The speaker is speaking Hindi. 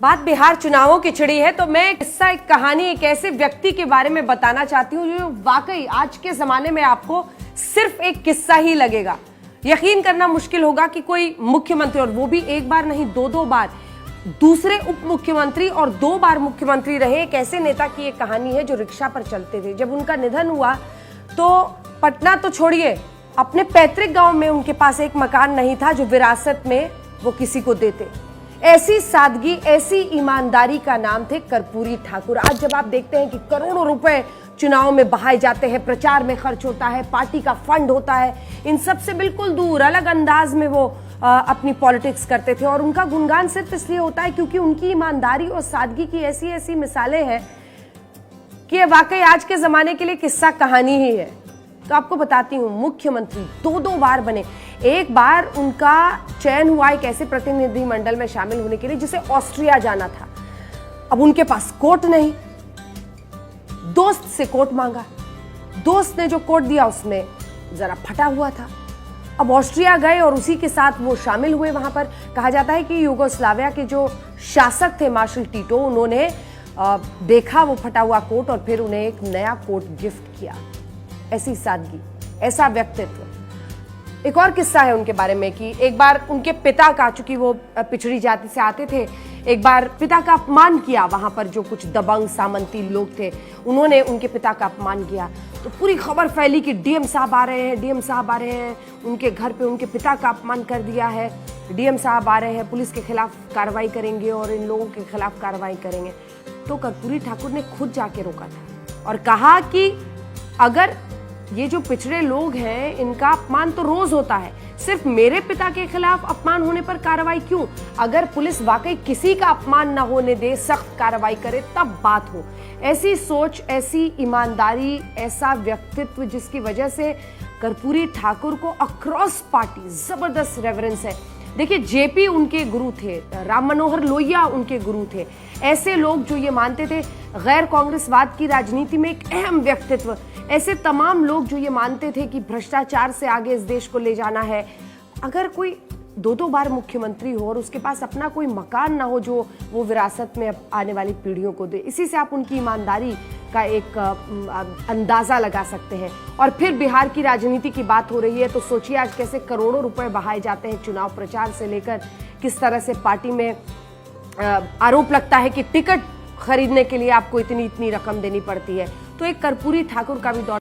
बात बिहार चुनावों की छिड़ी है तो मैं किस्सा एक कहानी एक ऐसे व्यक्ति के बारे में बताना चाहती हूँ जो वाकई आज के जमाने में आपको सिर्फ एक किस्सा ही लगेगा। यकीन करना मुश्किल होगा कि कोई मुख्यमंत्री, और वो भी एक बार नहीं दो बार, दूसरे उप मुख्यमंत्री और 2 बार मुख्यमंत्री रहे एक ऐसे नेता की एक कहानी है जो रिक्शा पर चलते थे। जब उनका निधन हुआ तो पटना तो छोड़िए, अपने पैतृक गांव में उनके पास एक मकान नहीं था जो विरासत में वो किसी को देते। ऐसी सादगी, ऐसी ईमानदारी का नाम थे कर्पूरी ठाकुर। आज जब आप देखते हैं कि करोड़ों रुपए चुनाव में बहाए जाते हैं, प्रचार में खर्च होता है, पार्टी का फंड होता है, इन सब से बिल्कुल दूर अलग अंदाज में वो अपनी पॉलिटिक्स करते थे। और उनका गुणगान सिर्फ इसलिए होता है क्योंकि उनकी ईमानदारी और सादगी की ऐसी ऐसी मिसालें हैं कि वाकई आज के जमाने के लिए किस्सा कहानी ही है। तो आपको बताती हूँ, मुख्यमंत्री 2 बार बने। एक बार उनका चयन हुआ एक ऐसे प्रतिनिधि मंडल में शामिल होने के लिए जिसे ऑस्ट्रिया जाना था। अब उनके पास कोट नहीं, दोस्त से कोट मांगा। दोस्त ने जो कोट दिया उसमें जरा फटा हुआ था। अब ऑस्ट्रिया गए और उसी के साथ वो शामिल हुए। वहां पर कहा जाता है कि यूगोस्लाविया के जो शासक थे मार्शल टीटो, उन्होंने देखा वो फटा हुआ कोट और फिर उन्हें एक नया कोट गिफ्ट किया। ऐसी सादगी, ऐसा व्यक्तित्व। एक और किस्सा है उनके बारे में कि एक बार उनके पिता का, चूंकि वो पिछड़ी जाति से आते थे, एक बार पिता का अपमान किया। वहां पर जो कुछ दबंग सामंती लोग थे उन्होंने उनके पिता का अपमान किया तो पूरी खबर फैली कि डीएम साहब आ रहे हैं, डीएम साहब आ रहे हैं, उनके घर पे उनके पिता का अपमान कर दिया है, डीएम साहब आ रहे हैं, पुलिस के खिलाफ कार्रवाई करेंगे और इन लोगों के खिलाफ कार्रवाई करेंगे। तो कर्पूरी ठाकुर ने खुद जाके रोका था और कहा कि अगर ये जो पिछड़े लोग हैं इनका अपमान तो रोज होता है, सिर्फ मेरे पिता के खिलाफ अपमान होने पर कार्रवाई क्यों? अगर पुलिस वाकई किसी का अपमान न होने दे, सख्त कार्रवाई करे तब बात हो। ऐसी सोच, ऐसी ईमानदारी, ऐसा व्यक्तित्व जिसकी वजह से कर्पूरी ठाकुर को अक्रॉस पार्टी जबरदस्त रेफरेंस है। देखिए, जेपी उनके गुरु थे, राम मनोहर लोहिया उनके गुरु थे। ऐसे लोग जो ये मानते थे गैर कांग्रेसवाद की राजनीति में एक अहम व्यक्तित्व, ऐसे तमाम लोग जो ये मानते थे कि भ्रष्टाचार से आगे इस देश को ले जाना है। अगर कोई 2 बार मुख्यमंत्री हो और उसके पास अपना कोई मकान ना हो जो वो विरासत में आने वाली पीढ़ियों को दे, इसी से आप उनकी ईमानदारी का एक अंदाजा लगा सकते हैं। और फिर बिहार की राजनीति की बात हो रही है तो सोचिए आज कैसे करोड़ों रुपए बहाए जाते हैं चुनाव प्रचार से लेकर, किस तरह से पार्टी में आरोप लगता है कि टिकट खरीदने के लिए आपको इतनी रकम देनी पड़ती है। तो एक कर्पूरी ठाकुर का भी दौर